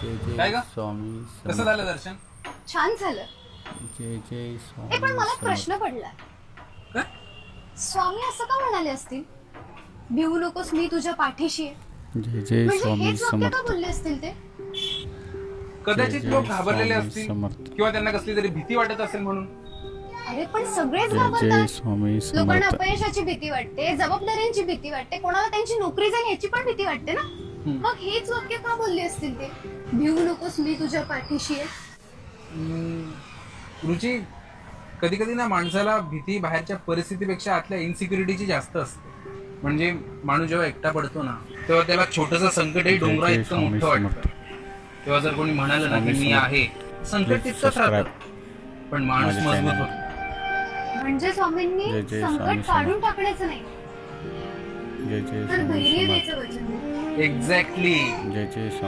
जय जय काय ग? स्वामी कसं झालं दर्शन? छान झालं. जय जय स्वामी पण मला समर्थ. प्रश्न पडलाय, काय? स्वामी असं का म्हणाले असतील, भिवू नकोस मी तुझ्या पाठीशी आहे? जय जय म्हणजे स्वामी हेच वाक्य का समर्थ. बोलले असतील ते? कदाचित जय लोक जय घाबरलेले स्वामी असतील समर्थ. किंवा त्यांना कसली तरी भीती वाटत असेल म्हणून. अरे पण सगळेच जय जय घाबरतात. स्वामी लोकांना समर्थ. अपयशाची भीती वाटते, जबाबदाऱ्यांची भीती वाटते, कोणाला त्यांची नोकरी जाईल याची पण भीती वाटते ना. मग हेच वाक्य का बोलले असतील ते, भिवू नकोस मी तुझ्या पाठीशी आहे? रुची, कधी कधी ना माणसाला भीती बाहेरच्या परिस्थितीपेक्षा आतल्या इन्सिक्युरिटीची जास्त असते. म्हणजे माणूस जेव्हा एकटा पडतो ना, तेव्हा त्याला छोटंसं संकटही डोंगरा जय जय इतकं स्वामी मोठं वाटतं. तेव्हा जर कोणी म्हणालं ना की स्वामी मी समर्थ. आहे, संकट तितकंच राहतं, पण माणूस माझ्या मजबूत channel. होतो. म्हणजे स्वामींनी जय जय संकट स्वामी काढून टाकण्याचं नाही, जय जय तर स्वामी धैर्य समर्थ. द्यायचं वचन. एक्झॅक्टली. जय जय स्वामी